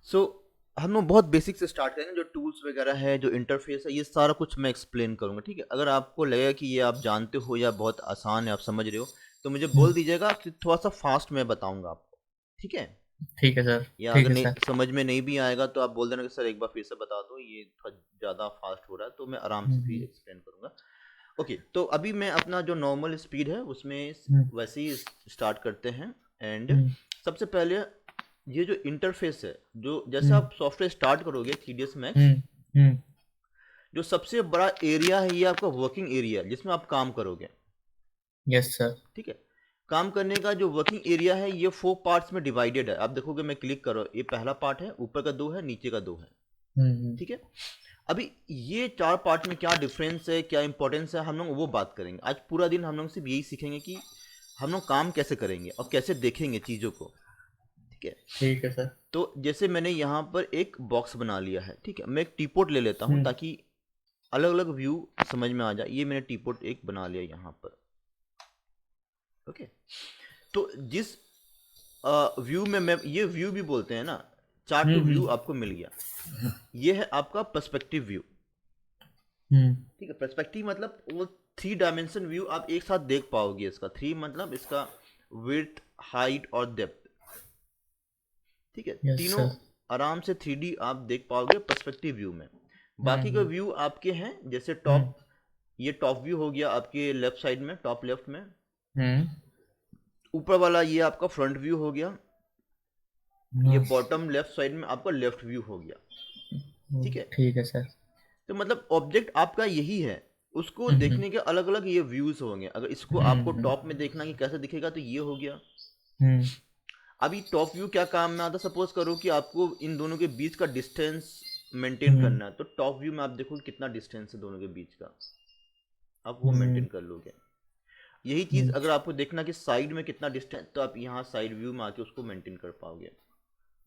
सो हम लोग बहुत बेसिक से स्टार्ट करेंगे। जो टूल्स वगैरह है, जो इंटरफेस है, ये सारा कुछ मैं एक्सप्लेन करूंगा, ठीक है। अगर आपको लगेगा कि ये आप जानते हो या बहुत आसान है, आप समझ रहे हो, तो मुझे बोल हम्म, दीजिएगा कि थोड़ा सा फास्ट मैं बताऊंगा आपको, ठीक है। ठीक है सर। या ठीक अगर है नहीं सर। समझ में नहीं भी आएगा तो आप बोल देना कि सर एक बार फिर से बता दो, ये थोड़ा ज़्यादा फास्ट हो रहा है, तो मैं आराम से भी हम्म, एक्सप्लेन करूंगा। ओके, तो अभी मैं अपना जो नॉर्मल स्पीड है उसमें हम्म, वैसे ही स्टार्ट करते हैं। एंड हम्म, सबसे पहले ये जो इंटरफेस है, जो जैसे हम्म, आप सॉफ्टवेयर स्टार्ट करोगे थ्री डी एस मैक्स, हम्म, हम्म, जो सबसे बड़ा एरिया है ये आपका वर्किंग एरिया जिसमें आप काम करोगे, यस सर। ठीक है। काम करने का जो वर्किंग एरिया है ये 4 पार्ट्स में डिवाइडेड है। आप देखोगे, मैं क्लिक करो, ये पहला पार्ट है, ऊपर का 2 है, नीचे का 2 है, हम्म, ठीक है। अभी ये 4 पार्ट में क्या डिफरेंस है, क्या इंपॉर्टेंस है, हम लोग वो बात करेंगे। आज पूरा दिन हम लोग सिर्फ यही सीखेंगे कि हम लोग काम कैसे करेंगे और कैसे देखेंगे चीज़ों को, ठीक है। ठीक है सर। तो जैसे मैंने यहाँ पर एक बॉक्स बना लिया है, ठीक है। मैं एक टीपोट ले लेता हूँ हम्म, ताकि अलग अलग व्यू समझ में आ जाए। ये मैंने टीपोट एक बना लिया यहाँ पर, ओके। तो जिस व्यू में मैं, ये व्यू भी बोलते हैं ना, चार्ट टू व्यू हम्म, आपको मिल गया। ये है आपका पर्सपेक्टिव व्यू, हम्म, ठीक है। पर्सपेक्टिव मतलब वो 3 डायमेंशन व्यू आप एक साथ देख पाओगे। इसका 3 मतलब इसका विड्थ, हाइट और डेप्थ, ठीक है। यस तीनों सर। आराम से 3D आप देख पाओगे पर्सपेक्टिव व्यू में। बाकी का हम्म, व्यू आपके हैं, जैसे हम्म, टॉप, ये टॉप व्यू हो गया आपके लेफ्ट साइड में, टॉप लेफ्ट में। हम्म, ऊपर वाला ये आपका फ्रंट व्यू हो गया। ये हम्म, बॉटम लेफ्ट साइड में आपका लेफ्ट व्यू हो गया, ठीक है। ठीक है सर। तो मतलब ऑब्जेक्ट आपका यही है, उसको हम्म, देखने के अलग अलग ये व्यूज होंगे। अगर इसको आपको हम्म, टॉप में देखना कि कैसे दिखेगा तो ये हो गया। हम्म, अभी टॉप व्यू क्या काम में आता है, सपोज करो कि आपको इन दोनों के बीच का डिस्टेंस मेंटेन हम्म, करना है, तो टॉप व्यू में आप देखो कितना डिस्टेंस है दोनों के बीच का, आप वो हम्म, मेंटेन कर लोगे। यही चीज़ हम्म, अगर आपको देखना कि साइड में कितना डिस्टेंस, तो आप यहाँ साइड व्यू में आके उसको मेंटेन कर पाओगे।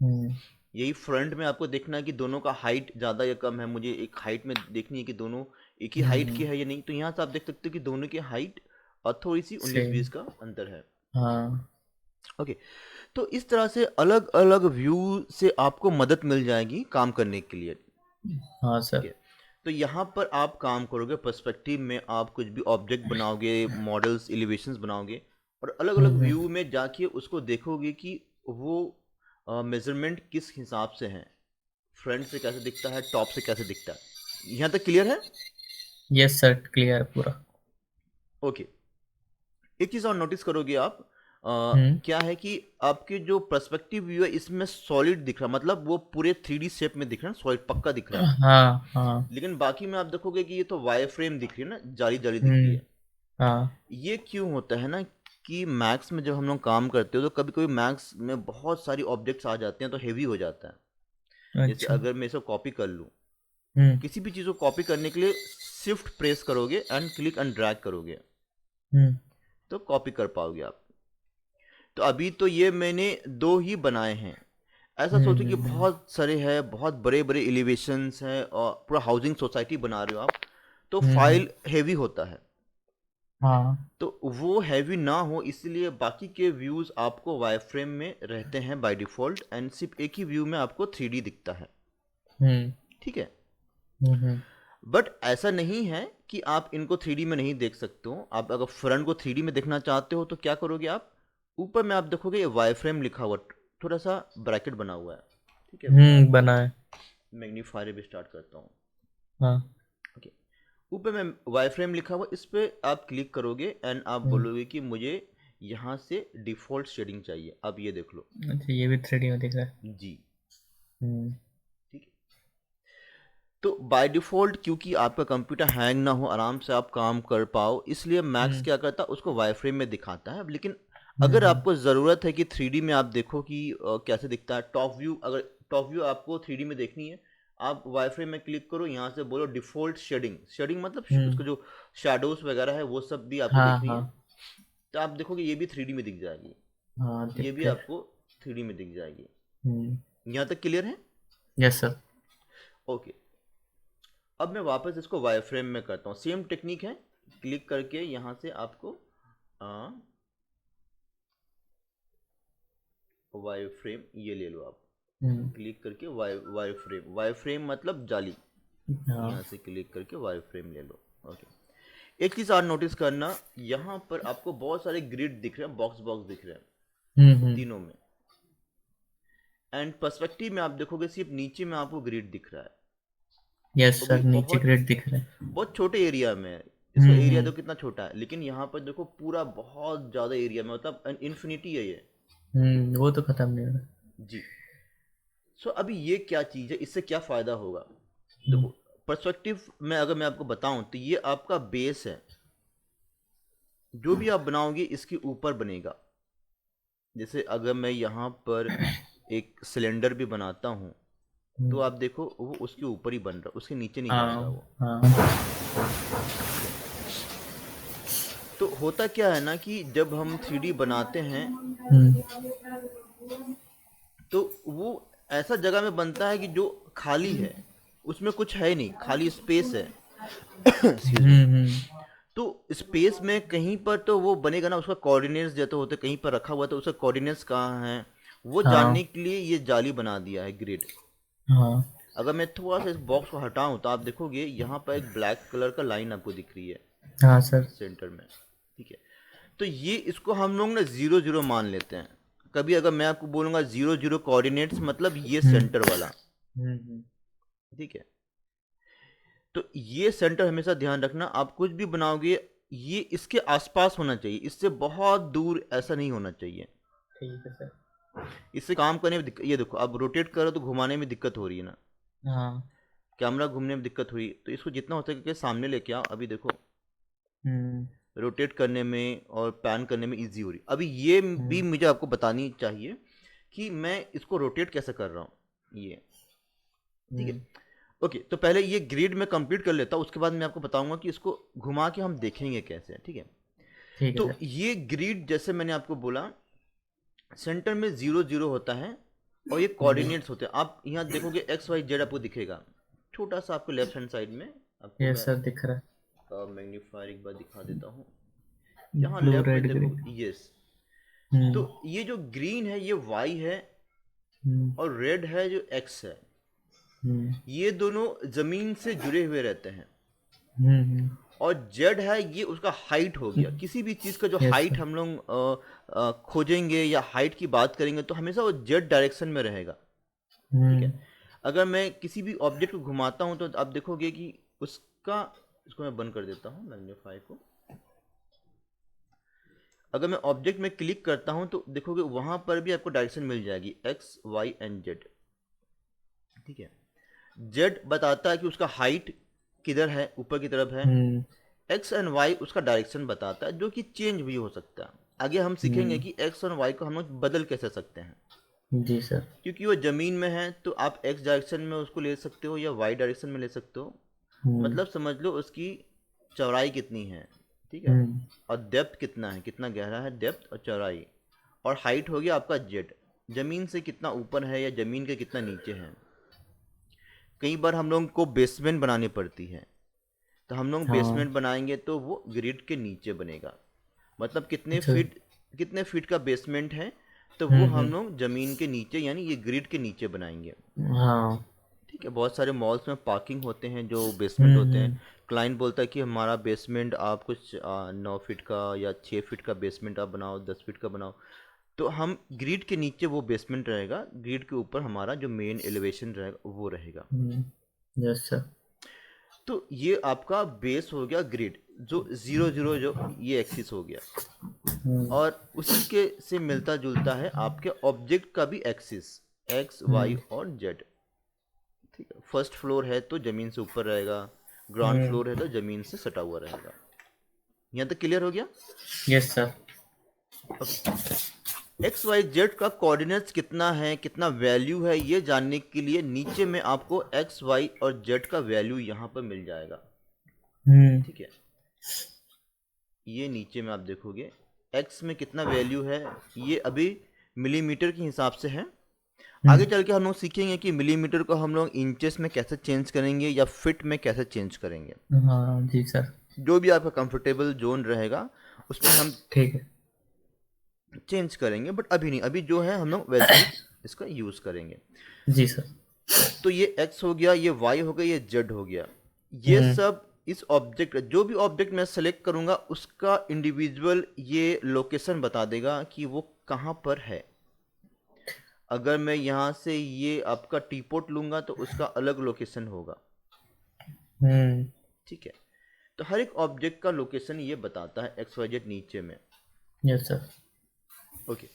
हम्म, यही फ्रंट में आपको देखना है कि दोनों का हाइट ज़्यादा या कम है, मुझे एक हाइट में देखनी है कि दोनों एक ही हाइट की हम्म, है या नहीं, तो यहाँ से आप देख सकते हो कि दोनों की हाइट और थोड़ी सी 19-20 सेम। का अंतर है, हाँ। ओके। तो इस तरह से अलग अलग व्यू से आपको मदद मिल जाएगी काम करने के लिए, हाँ ठीक सर। है। तो यहाँ पर आप काम करोगे पर्सपेक्टिव में, आप कुछ भी ऑब्जेक्ट बनाओगे, मॉडल्स, एलिवेशंस बनाओगे, और अलग अलग हम्म, व्यू में जाके उसको देखोगे कि वो मेजरमेंट किस हिसाब से है, फ्रंट से कैसे दिखता है, टॉप से कैसे दिखता है। यहाँ तक क्लियर है? यस सर, क्लियर पूरा। ओके। एक चीज़ और नोटिस करोगे आप, हम्म, क्या है कि आपके जो पर्सपेक्टिव व्यू है इसमें सॉलिड दिख रहा है, मतलब वो पूरे 3D शेप में दिख रहा है, सॉलिड पक्का दिख रहा है। हाँ, हाँ, लेकिन बाकी में आप देखोगे कि ये तो वायर फ्रेम दिख रही है ना, जाली जाली दिख रही हम्म, है। हाँ, ये क्यों होता है ना, कि मैक्स में जब हम लोग काम करते हो तो कभी कभी मैक्स में बहुत सारी ऑब्जेक्ट्स आ जाते हैं तो हेवी हो जाता है। जैसे अच्छा, अगर मैं इसे कॉपी कर लूँ, हम्म, किसी भी चीज़ को कॉपी करने के लिए शिफ्ट प्रेस करोगे एंड क्लिक एंड ड्रैग करोगे हम्म, तो कॉपी कर पाओगे आप। तो अभी तो ये मैंने 2 ही बनाए हैं। ऐसा हम्म, सोचो कि बहुत सारे हैं, बहुत बड़े बड़े एलिवेशंस हैं और पूरा हाउसिंग सोसाइटी बना रहे हो आप, तो हम्म, फाइल हैवी होता है। हाँ, तो वो हैवी ना हो इसलिए बाकी के व्यूज़ आपको वायरफ्रेम में रहते हैं बाय डिफ़ॉल्ट, एंड सिर्फ एक ही व्यू में आपको 3D दिखता है, हम्म, ठीक है। हम्म, बट ऐसा नहीं है कि आप इनको 3D में नहीं देख सकते हो। आप अगर फ्रंट को 3D में देखना चाहते हो तो क्या करोगे आप, ऊपर में आप देखोगे वायरफ्रेम लिखा हुआ, थोड़ा सा ब्रैकेट बना हुआ है, ठीक है। मैं बना है। मैग्नीफायर भी स्टार्ट करता हूँ, हाँ, ओके। ऊपर में वाईफ्रेम लिखा हुआ, इस पे आप क्लिक करोगे एंड आप हम्म, बोलोगे कि मुझे यहाँ से डिफ़ॉल्ट शेडिंग चाहिए। अब ये देख लो, अच्छा, ये भी 3D में दिख रहा है। जी, हम्म, ठीक है। तो बाय डिफ़ॉल्ट क्योंकि आपका कंप्यूटर हैंग ना हो, आराम से आप काम कर पाओ, इसलिए मैक्स हम्म, क्या करता है, उसको वाईफ्रेम में दिखाता है। लेकिन अगर हम्म, आपको ज़रूरत है कि 3D में आप देखो कि कैसे दिखता है टॉप व्यू, अगर टॉप व्यू आपको 3D में देखनी है, आप वाईफ्रेम में क्लिक करो, यहाँ से बोलो डिफ़ॉल्ट शेडिंग। शेडिंग मतलब हम्म, उसका जो शैडोज़ वगैरह है वो सब भी आपको हाँ, देखनी हाँ, है, तो आप देखोगे ये भी 3D में दिख जाएगी, हाँ, ये दिख भी गया। आपको 3D में दिख जाएगी। हम्म, यहाँ तक क्लियर है? Yes sir. ओके। अब मैं वापस इसको वायरफ्रेम में करता हूँ, सेम टेक्निक है। क्लिक करके यहाँ से आपको वायरफ्रेम ये ले लो आप, क्लिक करके वायर फ्रेम, वायर फ्रेम मतलब जाली, हाँ। यहाँ से क्लिक करके वायर फ्रेम ले लो। ओके, एक चीज़ और नोटिस करना, यहाँ पर आपको बहुत सारे ग्रिड दिख रहे हैं, बॉक्स बॉक्स दिख रहे हैं तीनों में, एंड पर्सपेक्टिव में आप देखोगे सिर्फ नीचे में आपको ग्रिड दिख रहा है, यस वो सर, भी नीचे ग्रिड दिख रहा है। बहुत छोटे एरिया में है। इसका एरिया तो कितना छोटा है, लेकिन यहाँ पर देखो पूरा बहुत ज़्यादा एरिया में, मतलब इन्फिनिटी है ये। वो तो खत्म नहीं हो रहा। जी। सो अभी ये क्या चीज़ है, इससे क्या फ़ायदा होगा? देखो, पर्सपेक्टिव में अगर मैं आपको बताऊं तो ये आपका बेस है, जो भी आप बनाओगे इसके ऊपर बनेगा। जैसे अगर मैं यहाँ पर एक सिलेंडर भी बनाता हूँ तो आप देखो वो उसके ऊपर ही बन रहा है, उसके नीचे नहीं जाएगा वो। तो होता क्या है ना कि जब हम 3D बनाते हैं तो वो ऐसा जगह में बनता है कि जो खाली है, उसमें कुछ है नहीं, खाली स्पेस है। Excuse me. तो स्पेस में कहीं पर तो वो बनेगा ना, उसका कोऑर्डिनेट्स जैसे होते कहीं पर रखा हुआ, तो उसका कोऑर्डिनेट्स कहाँ है वो जानने के लिए ये जाली बना दिया है, ग्रिड। अगर मैं थोड़ा सा इस बॉक्स को हटाऊं तो आप देखोगे यहाँ पर एक ब्लैक कलर का लाइन आपको दिख रही है। हाँ सर। सेंटर में, ठीक है। तो ये इसको हम लोग ना 0 0 मान लेते हैं। कभी अगर मैं आपको बोलूँगा 0 0 कोऑर्डिनेट्स मतलब ये सेंटर वाला, ठीक है। तो ये सेंटर हमेशा ध्यान रखना, आप कुछ भी बनाओगे ये इसके आसपास होना चाहिए, इससे बहुत दूर ऐसा नहीं होना चाहिए। ठीक है सर। इससे काम करने में ये देखो, आप रोटेट करो तो घुमाने में दिक्कत हो रही है ना, हाँ। कैमरा घूमने में दिक्कत हुई, तो इसको जितना हो सके सामने लेके आओ। अभी देखो रोटेट करने में और पैन करने में इजी हो रही। अभी ये भी मुझे आपको बतानी चाहिए कि मैं इसको रोटेट कैसे कर रहा हूँ ये, ठीक है। ओके, तो पहले ये ग्रिड में कंप्लीट कर लेता हूँ, उसके बाद मैं आपको बताऊंगा कि इसको घुमा के हम देखेंगे कैसे, ठीक है। ठीक है तो सर। ये ग्रिड जैसे मैंने आपको बोला सेंटर में 0 0 होता है और ये कोऑर्डिनेट्स होते हैं। आप यहाँ देखोगे एक्स वाई जेड आपको दिखेगा, छोटा सा आपको लेफ्ट हैंड साइड में आपको यस सर, दिख रहा है। मैग्नीफायर एक बार दिखा देता हूँ, यहाँ ब्लू लेफ्ट में रेड देखो, ग्रीन। यस। तो ये जो ग्रीन है ये वाई है और रेड है जो एक्स है, ये दोनों जमीन से जुड़े हुए रहते हैं। और जेड है ये उसका हाइट हो गया। किसी भी चीज़ का जो हाइट हम लोग खोजेंगे या हाइट की बात करेंगे तो हमेशा वो जेड डायरेक्शन में रहेगा, ठीक है। अगर मैं किसी भी ऑब्जेक्ट को घुमाता हूँ तो आप देखोगे कि उसका, इसको मैं बंद कर देता हूँ मैग्नीफाई को। अगर मैं ऑब्जेक्ट में क्लिक करता हूँ तो देखोगे वहां पर भी आपको डायरेक्शन मिल जाएगी, एक्स वाई एंड जेड, ठीक है। जेड बताता है कि उसका हाइट किधर है, ऊपर की तरफ है। एक्स एंड वाई उसका डायरेक्शन बताता है, जो कि चेंज भी हो सकता है। आगे हम सीखेंगे कि एक्स और वाई को हम लोग बदल कैसे सकते हैं। जी सर। क्योंकि वो जमीन में है तो आप एक्स डायरेक्शन में उसको ले सकते हो या वाई डायरेक्शन में ले सकते हो। मतलब समझ लो उसकी चौड़ाई कितनी है, ठीक है, और डेप्थ कितना है, कितना गहरा है, डेप्थ और चौड़ाई। और हाइट हो गया आपका जेड, जमीन से कितना ऊपर है या जमीन के कितना नीचे है। कई बार हम लोगों को बेसमेंट बनानी पड़ती है, तो हम लोग बेसमेंट बनाएंगे तो वो ग्रिड के नीचे बनेगा। मतलब कितने फीट का बेसमेंट है तो वो हम लोग जमीन के नीचे यानी ये ग्रिड के नीचे बनाएंगे, ठीक है। बहुत सारे मॉल्स में पार्किंग होते हैं जो बेसमेंट होते हैं। क्लाइंट बोलता है कि हमारा बेसमेंट आप कुछ 9 फीट का या 6 फीट का बेसमेंट आप बनाओ, 10 फीट का बनाओ, तो हम ग्रिड के नीचे वो बेसमेंट रहेगा, ग्रिड के ऊपर हमारा जो मेन एलिवेशन रहेगा वो रहेगा। Yes sir. तो ये आपका बेस हो गया ग्रिड, जो 0 0 जो ये एक्सिस हो गया। और उसी के से मिलता जुलता है आपके ऑब्जेक्ट का भी एक्सिस, एक्स वाई और जेड, ठीक है। फर्स्ट फ्लोर है तो जमीन से ऊपर रहेगा, ग्राउंड फ्लोर है तो जमीन से सटा हुआ रहेगा। यहाँ तक क्लियर हो गया? Yes sir. X Y Z का कोऑर्डिनेट्स कितना है, कितना वैल्यू है, ये जानने के लिए नीचे में आपको एक्स वाई और जेड का वैल्यू यहाँ पर मिल जाएगा, ठीक है। ये नीचे में आप देखोगे एक्स में कितना वैल्यू है, ये अभी मिलीमीटर के हिसाब से है। आगे चल के हम लोग सीखेंगे कि मिलीमीटर को हम लोग इंचेस में कैसे चेंज करेंगे या फिट में कैसे चेंज करेंगे। हाँ जी सर। जो भी आपका कंफर्टेबल जोन रहेगा उसमें हम ठीक है। चेंज करेंगे, बट अभी नहीं, अभी जो है हम लोग वैसे ही इसका यूज़ करेंगे। जी सर। तो ये x हो गया, ये y हो गया, ये z हो गया। ये सब इस ऑब्जेक्ट, जो भी ऑब्जेक्ट मैं सेलेक्ट करूंगा उसका इंडिविजुअल ये लोकेशन बता देगा कि वो कहाँ पर है। अगर मैं यहाँ से ये आपका टीपोट लूंगा तो उसका अलग लोकेशन होगा, हम्म। ठीक है। तो हर एक ऑब्जेक्ट का लोकेशन ये बताता है एक्स वाई जेड नीचे में। Yes sir. ओके,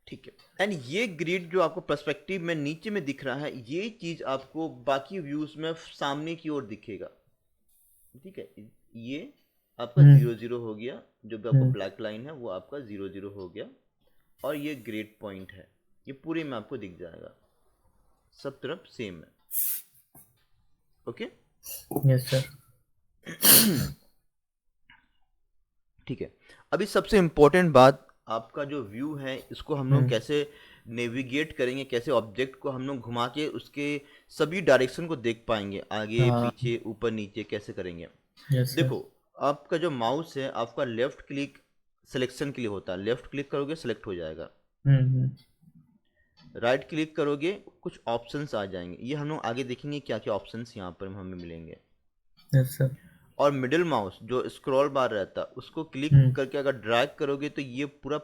ठीक है। एंड ये ग्रिड जो आपको पर्सपेक्टिव में नीचे में दिख रहा है, ये चीज आपको बाकी व्यूज में सामने की ओर दिखेगा, ठीक है। ये आपका हम्म। 0 0 हो गया, जो भी आपको हम्म। ब्लैक लाइन है वो आपका 0 0 हो गया। और ये ग्रेड पॉइंट है, ये पूरे में आपको दिख जाएगा, सब तरफ सेम है। Okay, yes sir. ठीक है। अभी सबसे इम्पोर्टेंट बात, आपका जो व्यू है इसको हम लोग हम्म। कैसे नेविगेट करेंगे, कैसे ऑब्जेक्ट को हम लोग घुमा के उसके सभी डायरेक्शन को देख पाएंगे, आगे हाँ। पीछे ऊपर नीचे कैसे करेंगे। Yes sir. देखो, आपका जो माउस है आपका लेफ्ट क्लिक सिलेक्शन के लिए होता है, लेफ्ट क्लिक करोगे सेलेक्ट हो जाएगा। हम्म। राइट क्लिक करोगे कुछ ऑप्शंस आ जाएंगे, ये हम लोग आगे देखेंगे क्या क्या ऑप्शंस यहाँ पर हमें मिलेंगे। Yes sir. और मिडिल माउस जो स्क्रॉल बार रहता है उसको क्लिक हम्म। करके अगर ड्रैग करोगे तो ये पूरा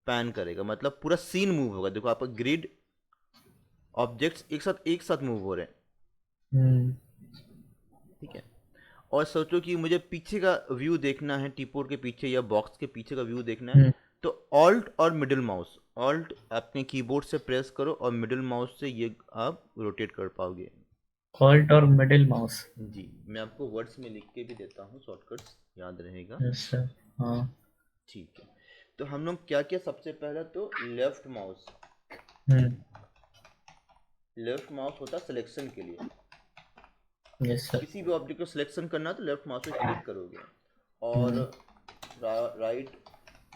पैन करेगा, मतलब पूरा सीन मूव होगा। देखो आपका ग्रिड ऑब्जेक्ट्स एक साथ मूव हो रहे हैं, हम्म। ठीक है। और सोचो कि मुझे पीछे का व्यू देखना है, टीपोर्ट के पीछे या बॉक्स के पीछे का व्यू देखना है, हम्म। तो ऑल्ट और मिडिल माउस, ऑल्ट अपने कीबोर्ड से प्रेस करो और मिडिल माउस से ये आप रोटेट कर पाओगे। ऑल्ट और मिडिल माउस। जी, मैं आपको वर्ड्स में लिख के भी देता हूँ, शॉर्टकट्स याद रहेगा। Yes sir. हाँ। ठीक है, तो हम लोग क्या किया, सबसे पहला तो लेफ्ट माउस, हम्म। लेफ्ट माउस होता है सिलेक्शन के लिए। Yes sir. किसी भी ऑब्जेक्ट को सिलेक्शन करना है तो लेफ्ट माउस पे क्लिक करोगे। और हम्म। राइट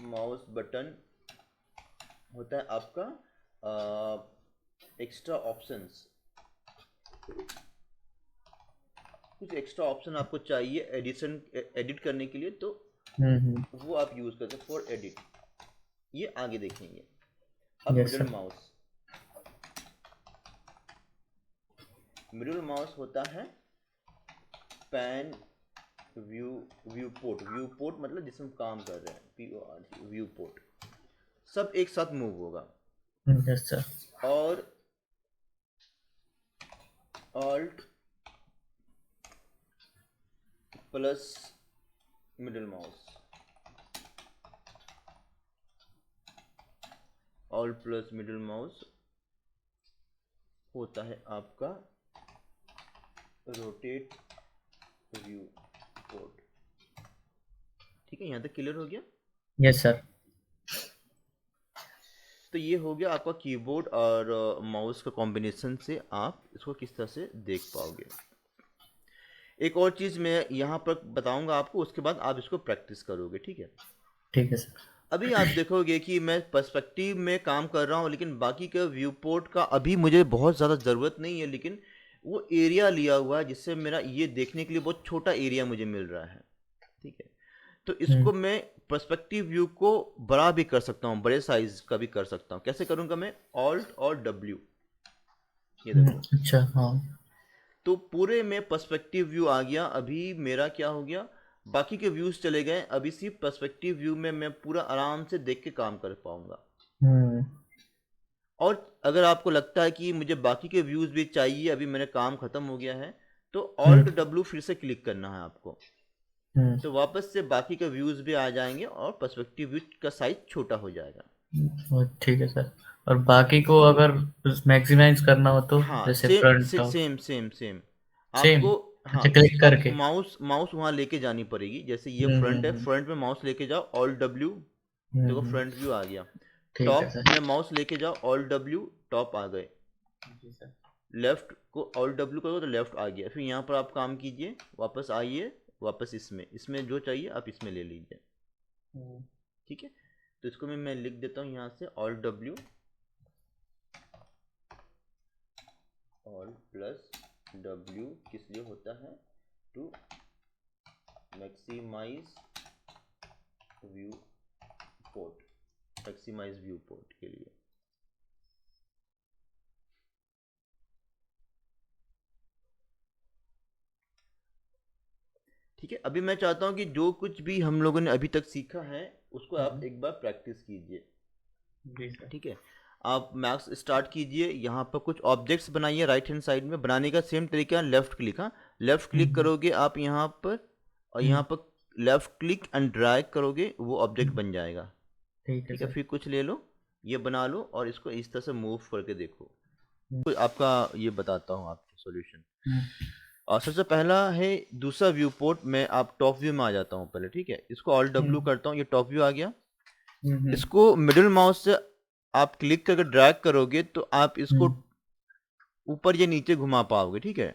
माउस बटन होता है आपका एक्स्ट्रा ऑप्शंस। कुछ एक्स्ट्रा ऑप्शन आपको चाहिए एडिशन एडिट करने के लिए, तो हम्म। वो आप यूज करते हैं फॉर एडिट, ये आगे देखेंगे। अब yes middle sir. Mouse, middle mouse होता है pan view, view port, view port मतलब जिसमें हम काम कर रहे हैं, PORT व्यू पोर्ट, सब एक साथ मूव होगा। Yes sir. और alt plus middle mouse, alt plus middle mouse होता है आपका रोटेट व्यू पोर्ट। ठीक है, यहाँ तक क्लियर हो गया। Yes sir. तो ये हो गया आपका कीबोर्ड और माउस का कॉम्बिनेशन से आप इसको किस तरह से देख पाओगे। एक और चीज़ मैं यहाँ पर बताऊंगा आपको, उसके बाद आप इसको प्रैक्टिस करोगे, ठीक है। ठीक है सर। अभी आप देखोगे कि मैं पर्सपेक्टिव में काम कर रहा हूँ, लेकिन बाकी के व्यू पोर्ट का अभी मुझे बहुत ज़्यादा ज़रूरत नहीं है, लेकिन वो एरिया लिया हुआ है जिससे मेरा ये देखने के लिए बहुत छोटा एरिया मुझे मिल रहा है, ठीक है। तो हम्म। इसको मैं पर्सपेक्टिव व्यू को बड़ा भी कर सकता हूँ, बड़े साइज का भी कर सकता हूँ। कैसे करूँगा मैं, ऑल्ट और W, ये देखो। अच्छा। हाँ। तो पूरे में पर्सपेक्टिव व्यू आ गया। अभी मेरा क्या हो गया, बाकी के व्यूज चले गए, अभी सिर्फ पर्सपेक्टिव व्यू में मैं पूरा आराम से देख के काम कर पाऊंगा। हम्म। और अगर आपको लगता है कि मुझे बाकी के व्यूज भी चाहिए, अभी मेरा काम खत्म हो गया है, तो ऑल्ट हम्म। W फिर से क्लिक करना है आपको, हम्म। तो वापस से बाकी के व्यूज भी आ जाएंगे और पर्सपेक्टिव व्यू का साइज छोटा हो जाएगा। ठीक है सर। और बाकी को अगर मैक्सिमाइज करना हो तो हाँ, जैसे front top. Same same same same. आपको, हाँ, अच्छा, क्लिक आप करके। माउस माउस वहाँ लेके जानी पड़ेगी। जैसे ये फ्रंट है, हम्म। फ्रंट में माउस लेके जाओ, ऑल्ट W, देखो हम्म। फ्रंट व्यू आ गया। ठीक है टॉप सर। में माउस लेके जाओ, ऑल्ट W, टॉप आ गए। जी सर। लेफ्ट को ऑल्ट W करोगे तो लेफ्ट आ गया। फिर यहाँ पर आप काम कीजिए, वापस आइए, वापस इसमें इसमें जो चाहिए आप इसमें ले लीजिए, हम्म। ठीक है। तो इसको मैं लिख देता हूँ यहाँ से, alt W, alt plus W किस लिए होता है, to maximize viewport, maximize viewport के लिए। ठीक है, अभी मैं चाहता हूँ कि जो कुछ भी हम लोगों ने अभी तक सीखा है उसको आप एक बार प्रैक्टिस कीजिए। जी सर। ठीक है, आप मैथ्स स्टार्ट कीजिए, यहाँ पर कुछ ऑब्जेक्ट्स बनाइए राइट हैंड साइड में, बनाने का सेम तरीका लेफ्ट क्लिक, हाँ लेफ्ट क्लिक करोगे आप यहाँ पर, और यहाँ पर लेफ्ट क्लिक एंड ड्रैग करोगे, वो ऑब्जेक्ट बन जाएगा। ठीक है ठीक है, सर। फिर कुछ ले लो, ये बना लो और इसको इस तरह से मूव करके देखो। तो आपका ये बताता हूँ आपको सॉल्यूशन। और सबसे पहला है दूसरा व्यू पोर्ट में, आप टॉप व्यू में आ जाता हूँ पहले। ठीक है, इसको ऑल डब्ल्यू करता हूँ, ये टॉप व्यू आ गया। इसको मिडिल माउस से आप क्लिक करके ड्रैग करोगे तो आप इसको ऊपर या नीचे घुमा पाओगे। ठीक है,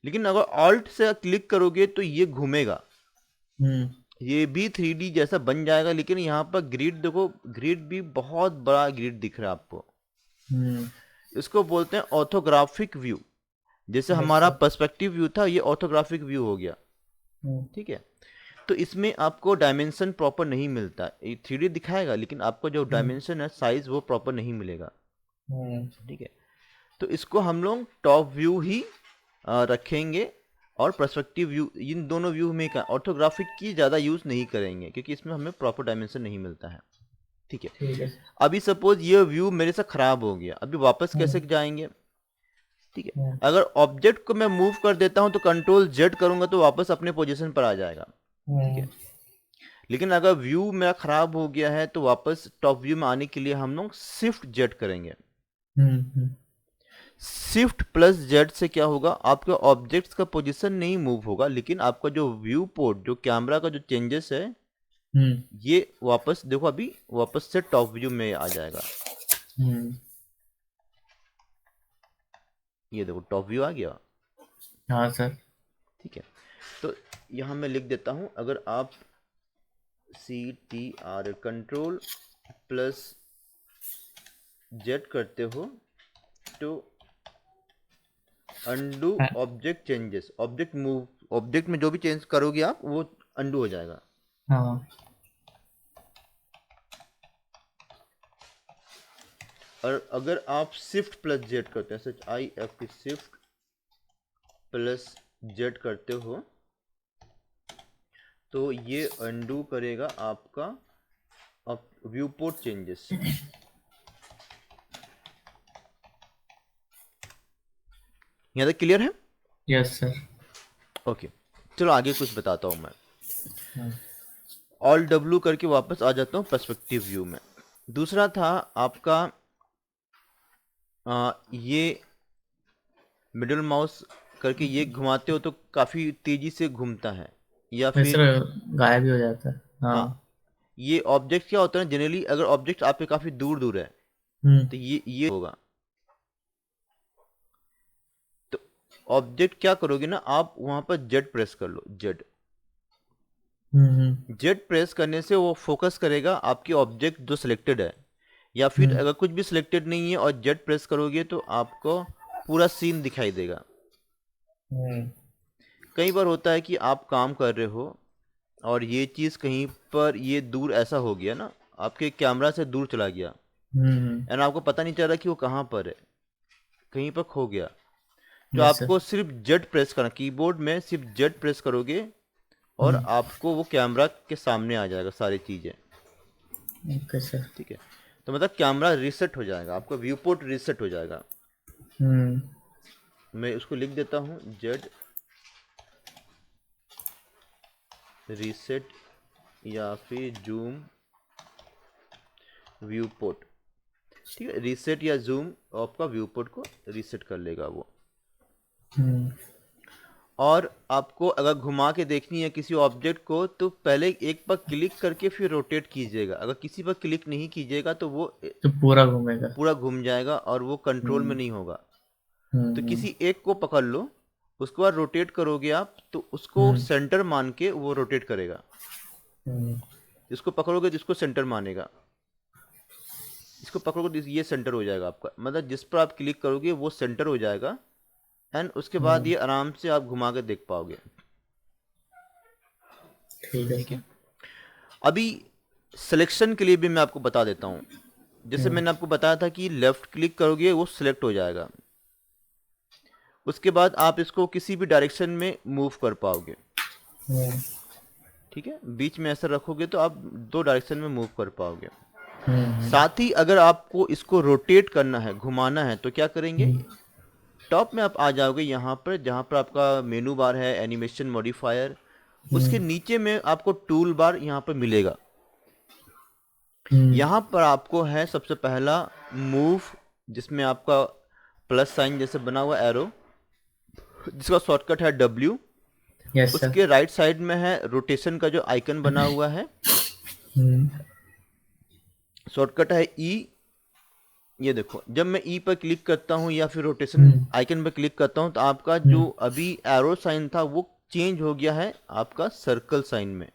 लेकिन अगर ऑल्ट से क्लिक करोगे तो ये घूमेगा, ये भी 3D जैसा बन जाएगा, लेकिन यहाँ पर ग्रिड देखो, ग्रिड भी बहुत बड़ा ग्रिड दिख रहा है आपको। इसको बोलते हैं ऑर्थोग्राफिक व्यू। जैसे हमारा पर्सपेक्टिव व्यू था, ये ऑर्थोग्राफिक व्यू हो गया। ठीक है, तो इसमें आपको डायमेंशन प्रॉपर नहीं मिलता, ये 3D दिखाएगा लेकिन आपको जो डायमेंशन है, साइज, वो प्रॉपर नहीं मिलेगा। ठीक है, तो इसको हम लोग टॉप व्यू ही रखेंगे, और पर्सपेक्टिव व्यू, इन दोनों व्यू में का ऑर्थोग्राफिक की ज़्यादा यूज़ नहीं करेंगे क्योंकि इसमें हमें प्रॉपर डायमेंशन नहीं मिलता है। ठीक है, ठीक है। अभी सपोज ये व्यू मेरे से ख़राब हो गया, अभी वापस कैसे जाएंगे? ठीक है, अगर ऑब्जेक्ट को मैं मूव कर देता हूं तो कंट्रोल जेड करूंगा तो वापस अपने पोजीशन पर आ जाएगा। ठीक है, लेकिन अगर व्यू मेरा खराब हो गया है तो वापस टॉप व्यू में आने के लिए हम लोग शिफ्ट जेड करेंगे। शिफ्ट प्लस जेड से क्या होगा, आपके ऑब्जेक्ट्स का पोजीशन नहीं मूव होगा, लेकिन आपका जो व्यू पोर्ट, जो कैमरा का जो चेंजेस है, ये वापस देखो, अभी वापस से टॉप व्यू में आ जाएगा। ये देखो टॉप व्यू आ गया। हाँ सर। ठीक है, तो यहाँ मैं लिख देता हूँ, अगर आप CTR कंट्रोल प्लस जेड करते हो तो undo object changes, object move, object में जो भी चेंज करोगे आप वो अंडू हो जाएगा। हाँ। और अगर आप शिफ्ट प्लस जेड करते हैं, SHIFT शिफ्ट प्लस जेड करते हो तो ये अंडू करेगा आपका व्यू पोर्ट चेंजेस। यहाँ तक क्लियर है? Yes sir. ओके, चलो आगे कुछ बताता हूँ मैं। ऑल डब्ल्यू करके वापस आ जाता हूँ पर्सपेक्टिव व्यू में। दूसरा था आपका ये मिडिल माउस करके ये घुमाते हो तो काफ़ी तेज़ी से घूमता है, या सर फिर गायब भी हो जाता है। हाँ। हाँ, ये ऑब्जेक्ट क्या होता है जनरली, अगर ऑब्जेक्ट आपके काफ़ी दूर दूर है तो ये होगा। तो ऑब्जेक्ट क्या करोगे ना, आप वहाँ पर जेड प्रेस कर लो, जेड। जेड प्रेस करने से वो फोकस करेगा आपकी ऑब्जेक्ट जो सिलेक्टेड है, या फिर अगर कुछ भी सिलेक्टेड नहीं है और जेड प्रेस करोगे तो आपको पूरा सीन दिखाई देगा। कई बार होता है कि आप काम कर रहे हो और ये चीज़ कहीं पर ये दूर ऐसा हो गया ना, आपके कैमरा से दूर चला गया, एंड आपको पता नहीं चल रहा कि वो कहाँ पर है, कहीं पर खो गया। तो यस सर। आपको सिर्फ जेड प्रेस करना, कीबोर्ड में सिर्फ जेड प्रेस करोगे और आपको वो कैमरा के सामने आ जाएगा सारी चीज़ें। Okay sir. ठीक है, तो मतलब कैमरा रीसेट हो जाएगा, आपका व्यू पोर्ट रीसेट हो जाएगा। मैं उसको लिख देता हूँ, जेड रीसेट या फिर जूम व्यू पोर्ट। ठीक है, रीसेट या जूम आपका व्यू पोर्ट को रीसेट कर लेगा वो। और आपको अगर घुमा के देखनी है किसी ऑब्जेक्ट को तो पहले एक बार क्लिक करके फिर रोटेट कीजिएगा, अगर किसी पर क्लिक नहीं कीजिएगा तो वो तो पूरा घूमेगा। पूरा घूम जाएगा और वो कंट्रोल में नहीं होगा। तो किसी एक को पकड़ लो, उसके बाद रोटेट करोगे आप तो उसको सेंटर मान के वो रोटेट करेगा। इसको पकड़ोगे तो इसको सेंटर मानेगा, इसको पकड़ोगे तो ये सेंटर हो जाएगा आपका, मतलब जिस पर आप क्लिक करोगे वो सेंटर हो जाएगा, एंड उसके बाद ये आराम से आप घुमा के देख पाओगे। ठीक है, अभी सिलेक्शन के लिए भी मैं आपको बता देता हूँ। जैसे मैंने आपको बताया था कि लेफ्ट क्लिक करोगे वो सिलेक्ट हो जाएगा, उसके बाद आप इसको किसी भी डायरेक्शन में मूव कर पाओगे। हम्म, ठीक है, बीच में ऐसा रखोगे तो आप 2 डायरेक्शन में मूव कर पाओगे। हम्म, साथ ही अगर आपको इसको रोटेट करना है, घुमाना है, तो क्या करेंगे, हम्म, टॉप में आप आ जाओगे यहाँ पर, जहाँ पर आपका मेनू बार है, एनिमेशन मॉडिफायर, उसके नीचे में आपको टूल बार यहाँ पर मिलेगा। हम्म, यहाँ पर आपको है सबसे पहला मूव, जिसमें आपका प्लस साइन जैसे बना हुआ एरो, जिसका शॉर्टकट है W। Yes sir. उसके राइट साइड में है रोटेशन का जो आइकन बना हुआ है, हम्म, शॉर्टकट है E। ये देखो, जब मैं ई पर क्लिक करता हूँ या फिर रोटेशन हम्म, आइकन पर क्लिक करता हूँ, तो आपका जो हम्म, अभी एरो साइन था वो चेंज हो गया है आपका सर्कल साइन में।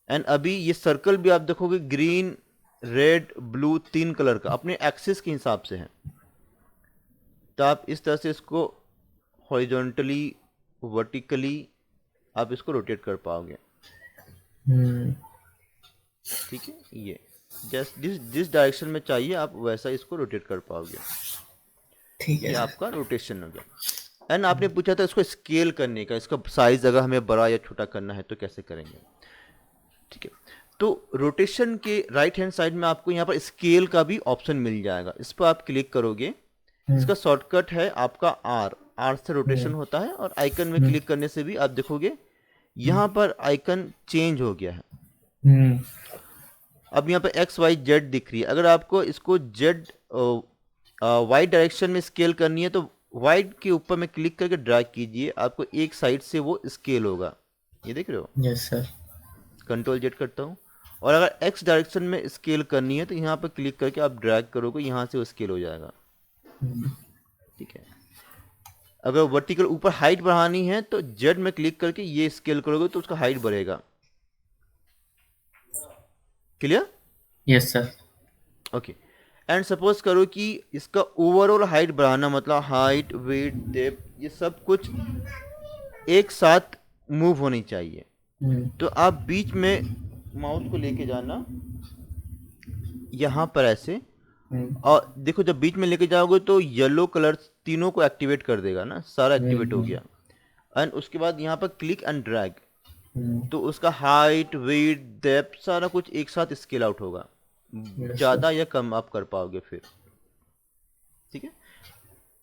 एंड अभी ये सर्कल भी आप देखोगे ग्रीन, रेड, ब्लू, 3 कलर का अपने एक्सिस के हिसाब से है। तो आप इस तरह से इसको हॉरिजॉन्टली, वर्टिकली आप इसको रोटेट कर पाओगे। हम्म, ठीक है, ये जस्ट जिस जिस डायरेक्शन में चाहिए आप वैसा इसको रोटेट कर पाओगे। ठीक है ये सर। आपका रोटेशन हो गया। एंड आपने पूछा था इसको स्केल करने का, इसका साइज अगर हमें बड़ा या छोटा करना है तो कैसे करेंगे। ठीक है, तो रोटेशन के राइट हैंड साइड में आपको यहाँ पर स्केल का भी ऑप्शन मिल जाएगा। इस पर आप क्लिक करोगे, हम्म, इसका शॉर्टकट है आपका आर। आर से रोटेशन हम्म, होता है, और आइकन में हम्म, क्लिक करने से भी आप देखोगे यहाँ पर आइकन चेंज हो गया है। हम्म, अब यहाँ पर एक्स वाई जेड दिख रही है। अगर आपको इसको जेड वाई डायरेक्शन में स्केल करनी है तो वाइट के ऊपर में क्लिक करके ड्रैग कीजिए, आपको एक साइड से वो स्केल होगा। ये देख रहे हो, यस सर। कंट्रोल जेड करता हूँ। और अगर एक्स डायरेक्शन में स्केल करनी है तो यहाँ पर क्लिक करके आप ड्रैग करोगे, यहाँ से वो स्केल हो जाएगा। हम्म, ठीक है, अगर वर्टिकल ऊपर हाइट बढ़ानी है तो जेड में क्लिक करके ये स्केल करोगे तो उसका हाइट बढ़ेगा। Clear? Yes sir. Okay. And suppose करो कि इसका ओवरऑल हाइट बढ़ाना, मतलब हाइट, वेट, डेप्थ, ये सब कुछ एक साथ मूव होनी चाहिए। हम्म, तो आप बीच में माउस को लेके जाना यहाँ पर ऐसे, हम्म, और देखो जब बीच में लेके जाओगे तो येलो कलर तीनों को एक्टिवेट कर देगा ना, सारा एक्टिवेट हो हम्म, गया। एंड उसके बाद यहाँ पर क्लिक एंड ड्रैग, हम्म, तो उसका हाइट, वेट, डेप्थ सारा कुछ एक साथ स्केल आउट होगा। Yes sir. ज़्यादा या कम आप कर पाओगे फिर। ठीक है,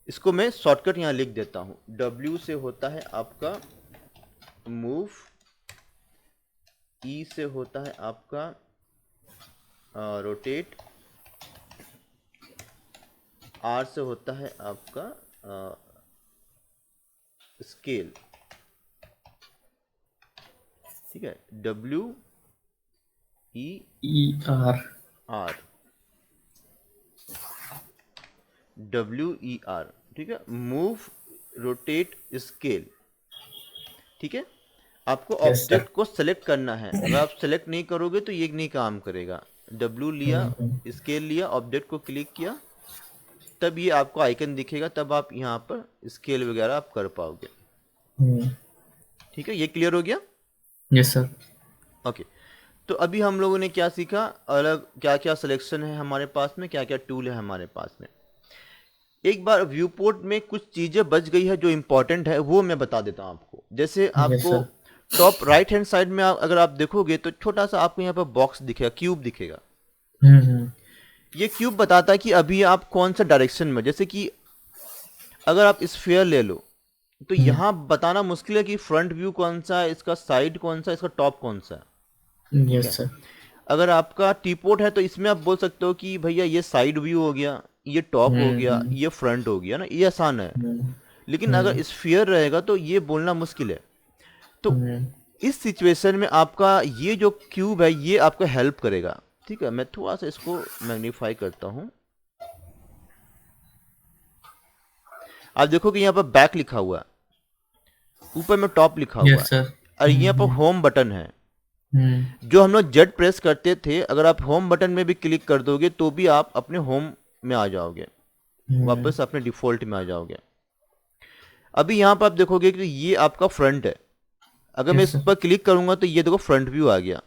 इसको मैं शॉर्टकट यहाँ लिख देता हूँ। W से होता है आपका मूव, E से होता है आपका रोटेट, R से होता है आपका स्केल। ठीक है, WE ER। R, WER। ठीक है, मूव, रोटेट, स्केल। ठीक है, आपको यस सर। ऑब्जेक्ट को सेलेक्ट करना है। अगर आप सेलेक्ट नहीं करोगे तो ये नहीं काम करेगा। W लिया, स्केल लिया, ऑब्जेक्ट को क्लिक किया, तब ये आपको आइकन दिखेगा, तब आप यहाँ पर स्केल वगैरह आप कर पाओगे। ठीक है, ये क्लियर हो गया? Yes sir. ओके। तो अभी हम लोगों ने क्या सीखा, अलग क्या क्या सिलेक्शन है हमारे पास में, क्या क्या टूल है हमारे पास में। एक बार व्यू पोर्ट में कुछ चीज़ें बच गई है जो इम्पोर्टेंट है, वो मैं बता देता हूँ आपको। जैसे यस आपको sir. Top right hand side में अगर आप देखोगे तो छोटा सा आपको यहाँ पर बॉक्स दिखेगा, क्यूब दिखेगा। हम्म, ये क्यूब बताता है कि अभी आप कौन सा डायरेक्शन में, जैसे कि अगर आप स्फीयर ले लो तो यहाँ बताना मुश्किल है कि फ्रंट व्यू कौन सा है, इसका साइड कौन सा है, इसका टॉप कौन सा है। ठीक यस है, सर। अगर आपका टीपोर्ट है तो इसमें आप बोल सकते हो कि भैया ये साइड व्यू हो गया, ये टॉप हो गया, हम्म, ये फ्रंट हो गया ना, ये आसान है। हम्म, लेकिन अगर स्फीयर रहेगा तो ये बोलना मुश्किल है। तो हम्म, इस सिचुएशन में आपका ये जो क्यूब है ये आपको हेल्प करेगा। ठीक है, मैं थोड़ा सा इसको मैग्नीफाई करता हूँ। आप देखो कि यहाँ पर बैक लिखा हुआ है, ऊपर में टॉप लिखा हुआ यस है, सर। और यहाँ पर होम बटन है। हम्म, जो हम लोग जेड प्रेस करते थे, अगर आप होम बटन में भी क्लिक कर दोगे तो भी आप अपने होम में आ जाओगे, वापस अपने डिफॉल्ट में आ जाओगे। अभी यहाँ पर आप देखोगे कि ये आपका फ्रंट है। अगर मैं यस इस सर। पर क्लिक करूंगा तो ये देखो फ्रंट व्यू आ गया।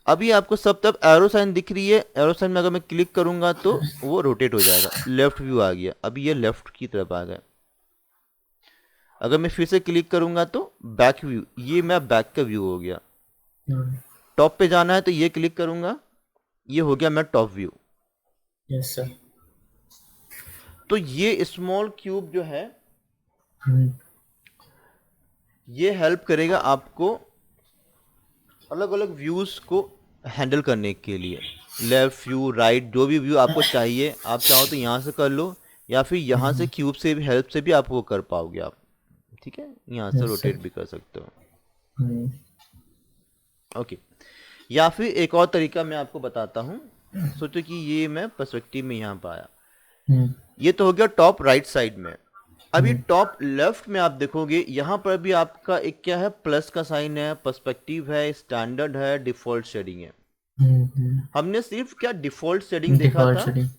अभी आपको सब तब एरो साइन दिख रही है, एरो साइन में अगर मैं क्लिक करूंगा तो वो रोटेट हो जाएगा, लेफ्ट व्यू आ गया, अभी ये लेफ्ट की तरफ आ गया। अगर मैं फिर से क्लिक करूंगा तो बैक व्यू, ये मेरा बैक का व्यू हो गया। टॉप पे जाना है तो ये क्लिक करूंगा, ये हो गया मेरा टॉप व्यू। Yes sir. तो ये स्मॉल क्यूब जो है ये हेल्प करेगा आपको अलग अलग व्यूज को हैंडल करने के लिए। लेफ्ट व्यू, राइट, जो भी व्यू आपको चाहिए, आप चाहो तो यहाँ से कर लो, या फिर यहाँ से क्यूब से भी हेल्प से भी आप वो कर पाओगे आप, ठीक है, यहाँ से यस सर। रोटेट भी कर सकते हो। ओके, या फिर एक और तरीका मैं आपको बताता हूँ। सोचो कि ये मैं पर्सपेक्टिव में यहाँ पर आया, ये तो हो गया टॉप राइट साइड में। अभी टॉप लेफ्ट में आप देखोगे यहाँ पर भी आपका एक क्या है, प्लस का साइन है, पर्सपेक्टिव है, स्टैंडर्ड है, डिफॉल्ट शेडिंग है। हमने सिर्फ क्या डिफॉल्ट शेडिंग देखा डिफॉल्ट था, शेडिंग।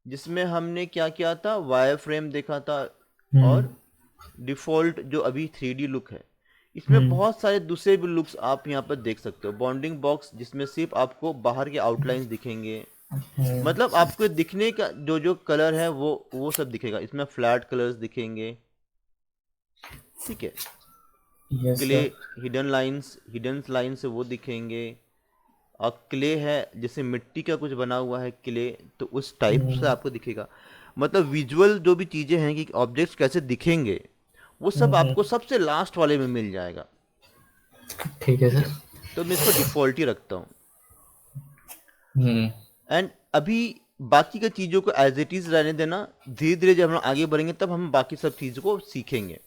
जिसमें हमने क्या किया था, वायर फ्रेम देखा था, और डिफॉल्ट जो अभी 3D लुक है। इसमें बहुत सारे दूसरे भी लुक्स आप यहाँ पर देख सकते हो। बाउंडिंग बॉक्स, जिसमें सिर्फ आपको बाहर के आउटलाइंस दिखेंगे, मतलब आपको दिखने का जो जो कलर है वो सब दिखेगा। इसमें फ्लैट कलर्स दिखेंगे, ठीक है, yes clay, sir. Hidden lines है वो दिखेंगे। और क्ले है, जैसे मिट्टी का कुछ बना हुआ है क्ले, तो उस टाइप से आपको दिखेगा। मतलब विजुअल जो भी चीज़ें हैं कि ऑब्जेक्ट्स कैसे दिखेंगे, वो सब आपको सबसे लास्ट वाले में मिल जाएगा, ठीक है ठीक है। सर। तो मैं इसको डिफ़ॉल्ट ही रखता हूँ। एंड अभी बाकी की चीज़ों को एज इट इज़ रहने देना, धीरे धीरे जब हम आगे बढ़ेंगे तब हम बाकी सब चीज़ों को सीखेंगे,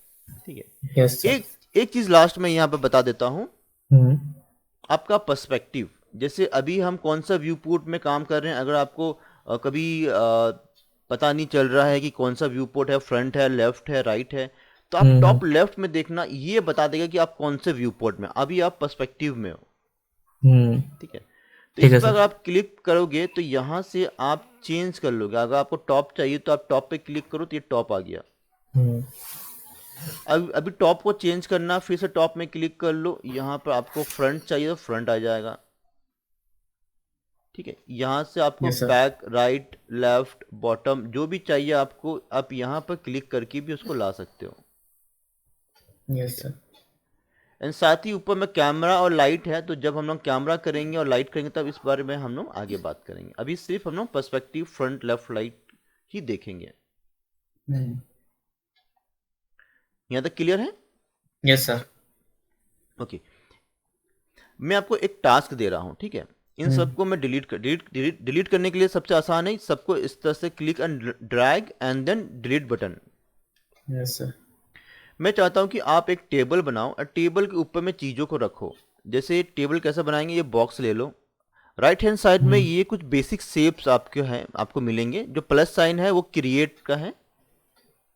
ठीक है। Yes sir. एक चीज़ लास्ट में यहाँ पे बता देता हूँ, आपका पर्सपेक्टिव। जैसे अभी हम कौन सा व्यू पोर्ट में काम कर रहे हैं, अगर आपको कभी पता नहीं चल रहा है कि कौन सा व्यू पोर्ट है, फ्रंट है, लेफ्ट है, राइट है, तो आप टॉप लेफ्ट में देखना, ये बता देगा कि आप कौन से व्यू पोर्ट में, अभी आप पर्सपेक्टिव में हो, ठीक है। तो ठीक इस है पर अगर सर। आप क्लिक करोगे तो यहाँ से आप चेंज कर लोगे। अगर आपको टॉप चाहिए तो आप टॉप पे क्लिक करो तो ये टॉप आ गया। अभी टॉप को चेंज करना, फिर से टॉप में क्लिक कर लो, यहाँ पर आपको फ्रंट चाहिए तो फ्रंट आ जाएगा, ठीक है। यहाँ से आपको yes sir. Back, right, left, bottom, जो भी चाहिए आपको, आप यहाँ पर क्लिक करके भी उसको ला सकते हो। Yes sir. एंड साथ ही ऊपर में कैमरा और लाइट है, तो जब हम लोग कैमरा करेंगे और लाइट करेंगे तब इस बारे में हम लोग आगे बात करेंगे। अभी सिर्फ हम लोग पर्सपेक्टिव, फ्रंट, लेफ्ट, राइट ही देखेंगे। यहाँ तक क्लियर है? Yes sir. ओके, मैं आपको एक टास्क दे रहा हूँ, ठीक है। इन सबको मैं डिलीट करने के लिए सबसे आसान है, सबको इस तरह से click and drag and then delete button. Yes sir. मैं चाहता हूँ कि आप एक टेबल बनाओ और टेबल के ऊपर में चीज़ों को रखो। जैसे टेबल कैसे बनाएंगे, ये बॉक्स ले लो, राइट हैंड साइड में ये कुछ बेसिक शेप्स आपके हैं, आपको मिलेंगे। जो प्लस साइन है वो क्रिएट का है,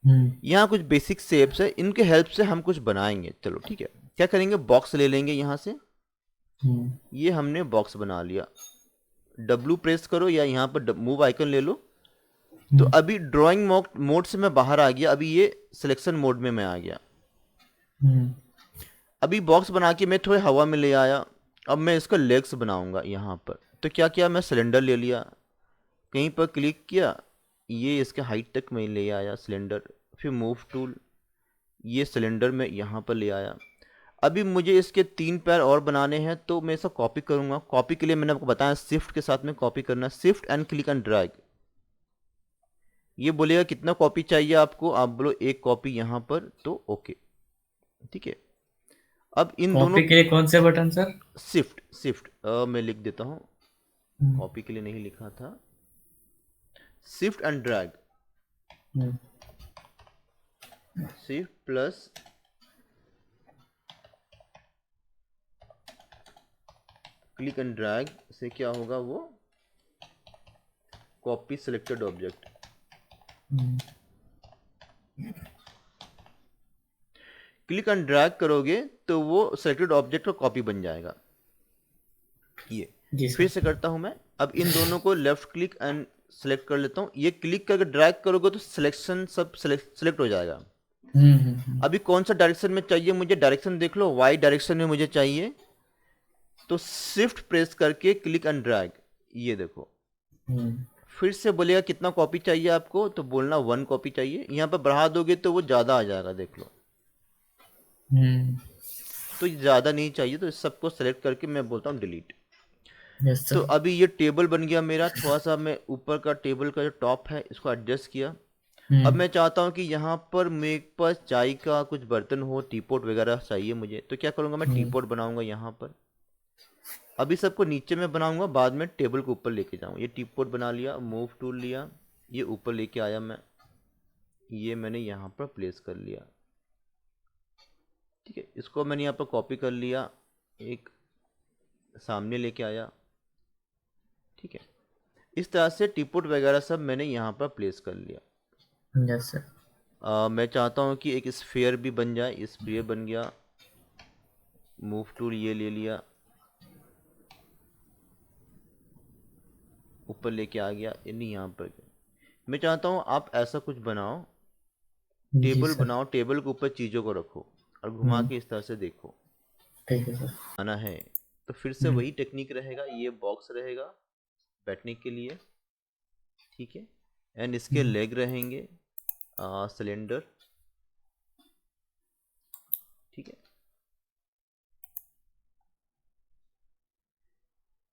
यहाँ कुछ बेसिक शेप्स है, इनके हेल्प से हम कुछ बनाएंगे। चलो ठीक है, क्या करेंगे, बॉक्स ले लेंगे यहाँ से, ये हमने बॉक्स बना लिया। W प्रेस करो या यहाँ पर मूव आइकन ले लो। तो अभी ड्राइंग मोड से मैं बाहर आ गया, अभी ये सिलेक्शन मोड में मैं आ गया। अभी बॉक्स बना के मैं थोड़े हवा में ले आया। अब मैं इसका लेग्स बनाऊंगा यहाँ पर। तो क्या किया, मैं सिलेंडर ले लिया, कहीं पर क्लिक किया, ये इसके हाइट तक मैं ले आया सिलेंडर, फिर मूव टूल, ये सिलेंडर में यहाँ पर ले आया। अभी मुझे इसके 3 पैर और बनाने हैं, तो मैं इसे कॉपी करूँगा। कॉपी के लिए मैंने आपको बताया शिफ्ट के साथ में कॉपी करना, shift and click and drag. ये बोलेगा कितना कॉपी चाहिए आपको, आप बोलो एक कॉपी यहाँ पर, तो ओके, ठीक है। अब इन दोनों, कॉपी के लिए कौन से बटन सर? शिफ्ट, शिफ्ट मैं लिख देता हूँ, कॉपी के लिए नहीं लिखा था, shift and drag, shift plus click and drag से क्या होगा, वो copy selected object. Click and drag करोगे तो वो सिलेक्टेड ऑब्जेक्ट का कॉपी बन जाएगा। ये जी फिर सर। से करता हूं मैं। अब इन दोनों को लेफ्ट क्लिक एंड सेलेक्ट कर लेता हूँ। ये क्लिक करके ड्रैग करोगे तो सिलेक्शन सब सेलेक्ट हो जाएगा। अभी कौन सा डायरेक्शन में चाहिए मुझे, डायरेक्शन देख लो, वाई डायरेक्शन में मुझे चाहिए। तो शिफ्ट प्रेस करके क्लिक एंड ड्रैग, ये देखो फिर से बोलेगा कितना कॉपी चाहिए आपको, तो बोलना 1 कॉपी चाहिए। यहाँ पर बढ़ा दोगे तो वो ज़्यादा आ जाएगा, देख लो। तो ये ज़्यादा नहीं चाहिए, तो इस सबको सेलेक्ट करके मैं बोलता हूँ डिलीट। यस तो सर। अभी ये टेबल बन गया मेरा। थोड़ा सा मैं ऊपर का टेबल का जो टॉप है इसको एडजस्ट किया। अब मैं चाहता हूँ कि यहाँ पर मेरे पास चाय का कुछ बर्तन हो, टीपॉट वगैरह चाहिए मुझे। तो क्या करूँगा, मैं टीपॉट बनाऊँगा यहाँ पर। अभी सबको नीचे में बनाऊँगा, बाद में टेबल को ऊपर लेके जाऊँगा। ये टीपॉट बना लिया, मूव टूल लिया, ये ऊपर लेके आया मैं, ये मैंने यहाँ पर प्लेस कर लिया। ठीक है, इसको मैंने यहाँ पर कॉपी कर लिया, एक सामने लेके आया। ठीक है, इस तरह से टीपॉट वगैरह सब मैंने यहाँ पर प्लेस कर लिया। Yes sir. मैं चाहता हूँ कि एक स्फीयर भी बन जाए। स्फीयर बन गया, मूव टूल ये ले लिया, ऊपर लेके आ गया, यानी यहाँ पर। मैं चाहता हूँ आप ऐसा कुछ बनाओ, जी टेबल सर। बनाओ, टेबल के ऊपर चीज़ों को रखो और घुमा के इस तरह से देखो। ठीक है सर। आना है तो फिर से वही टेक्निक रहेगा, ये बॉक्स रहेगा बैठने के लिए। ठीक है, एंड इसके लेग रहेंगे सिलेंडर। ठीक है,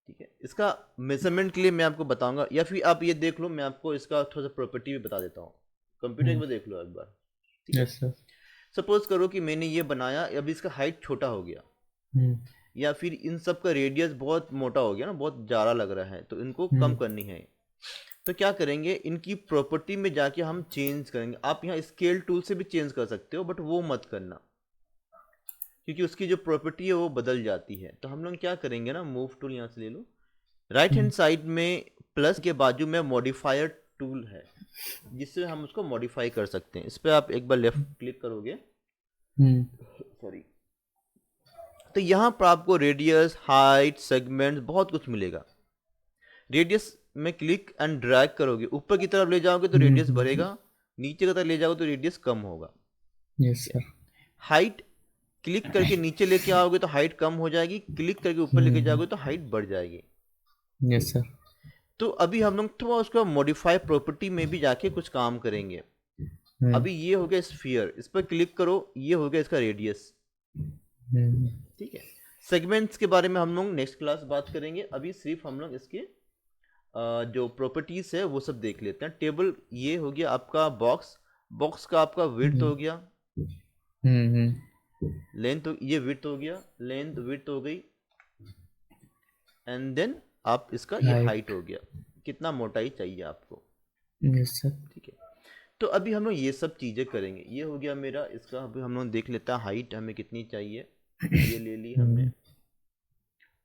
ठीक है, इसका मेजरमेंट के लिए मैं आपको बताऊंगा, या फिर आप ये देख लो, मैं आपको इसका थोड़ा सा प्रॉपर्टी भी बता देता हूँ। कंप्यूटर में देख लो एक बार। ठीक है, यस सर। सपोज करो कि मैंने ये बनाया, अभी इसका हाइट छोटा हो गया, या फिर इन सब का रेडियस बहुत मोटा हो गया ना, बहुत ज़्यादा लग रहा है, तो इनको कम करनी है। तो क्या करेंगे, इनकी प्रॉपर्टी में जाके हम चेंज करेंगे। आप यहाँ स्केल टूल से भी चेंज कर सकते हो, बट वो मत करना, क्योंकि उसकी जो प्रॉपर्टी है वो बदल जाती है। तो हम लोग क्या करेंगे ना, मूव टूल यहाँ से ले लो, राइट हैंड साइड में प्लस के बाजू में मॉडिफायर टूल है, जिससे हम उसको मॉडिफाई कर सकते हैं। इस पर आप एक बार लेफ्ट क्लिक करोगे, सॉरी, तो यहाँ पर आपको रेडियस, हाइट, सेगमेंट बहुत कुछ मिलेगा। रेडियस में क्लिक एंड ड्रैग करोगे, ऊपर की तरफ ले जाओगे तो रेडियस बढ़ेगा, नीचे की तरफ ले जाओगे तो रेडियस कम होगा। Yes sir. हाइट क्लिक करके नीचे लेके आओगे तो हाइट कम हो जाएगी, क्लिक करके ऊपर लेके जाओगे तो हाइट बढ़ जाएगी। Yes sir. तो अभी हम लोग थोड़ा उसका मॉडिफाई प्रॉपर्टी में भी जाके कुछ काम करेंगे। अभी ये हो गया स्फीयर, इस पर क्लिक करो, ये हो गया इसका रेडियस। ठीक है, सेगमेंट्स के बारे में हम लोग नेक्स्ट क्लास बात करेंगे। अभी सिर्फ हम लोग इसके जो प्रॉपर्टीज है वो सब देख लेते हैं। टेबल ये हो गया आपका बॉक्स, बॉक्स का आपका विड्थ हो गया, लेंथ, ये विड्थ हो गया, लेंथ विड्थ हो गई, एंड देन आप इसका ये हाइट हो गया, कितना मोटाई चाहिए आपको। Yes sir. ठीक है, तो अभी हम लोग ये सब चीज़ें करेंगे। ये हो गया मेरा इसका। अभी हम लोग देख लेते हैं हाइट हमें कितनी चाहिए, ये ले ली हमने।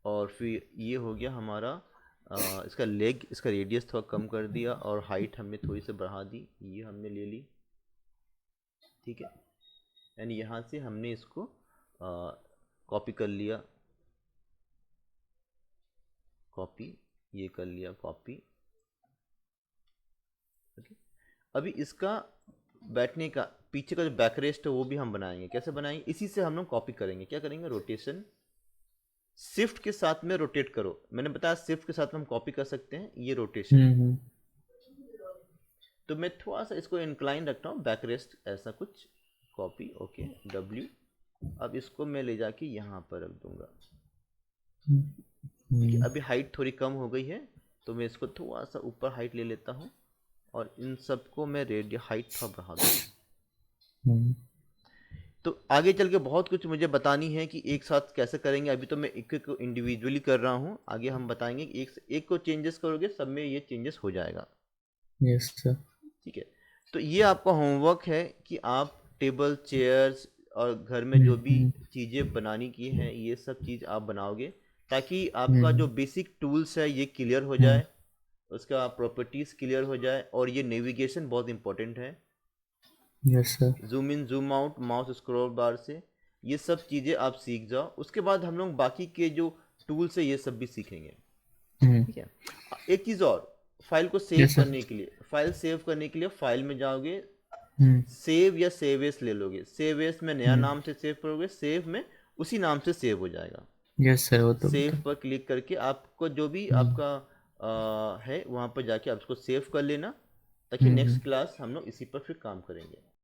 और फिर ये हो गया हमारा इसका लेग, इसका रेडियस थोड़ा कम कर दिया, और हाइट हमने थोड़ी सी बढ़ा दी, ये हमने ले ली। ठीक है, यानी यहाँ से हमने इसको कॉपी कर लिया, कॉपी, ये कर लिया कॉपी। ओके, अभी इसका बैठने का पीछे का जो बैक रेस्ट है वो भी हम बनाएंगे। कैसे बनाएंगे, इसी से हम लोग कॉपी करेंगे। क्या करेंगे, रोटेशन, शिफ्ट के साथ में रोटेट करो। मैंने बताया शिफ्ट के साथ में हम कॉपी कर सकते हैं, ये रोटेशन। तो मैं थोड़ा सा इसको इंक्लाइन रखता हूँ, बैक रेस्ट ऐसा कुछ, कॉपी, ओके, डब्ल्यू। अब इसको मैं ले जाके यहाँ पर रख दूंगा। अभी हाइट थोड़ी कम हो गई है, तो मैं इसको थोड़ा सा ऊपर हाइट ले लेता हूँ, और इन सबको मैं रेडियस हाइट थोड़ा बढ़ा दूँ। तो आगे चल के बहुत कुछ मुझे बतानी है कि एक साथ कैसे करेंगे। अभी तो मैं एक एक को इंडिविजुअली कर रहा हूँ, आगे हम बताएंगे कि एक को चेंजेस करोगे सब में ये चेंजेस हो जाएगा। Yes sir. ठीक है, तो ये आपका होमवर्क है कि आप टेबल, चेयर्स और घर में जो भी चीज़ें बनानी की हैं ये सब चीज़ आप बनाओगे, ताकि आपका जो बेसिक टूल्स है ये क्लियर हो जाए, उसका प्रॉपर्टीज़ क्लियर हो जाए, और ये नेविगेशन बहुत इंपॉर्टेंट है। Yes sir. Zoom in, zoom out, mouse scroll बार से ये सब चीज़ें आप सीख जाओ। उसके बाद हम लोग बाकी के जो टूल्स है ये सब भी सीखेंगे। ठीक है, एक चीज़ और, फाइल को सेव करने के लिए, फाइल सेव करने के लिए फाइल में जाओगे, सेव या सेव एस ले लोगे। सेव एस में नया नाम से सेव करोगे, सेव में उसी नाम से सेव हो जाएगा। यस सर, वो तो सेव बता। पर क्लिक करके आपको जो भी हम्म। आपका है वहाँ पर जाके आप उसको सेव कर लेना, ताकि हम्म। नेक्स्ट क्लास हम लोग इसी पर फिर काम करेंगे।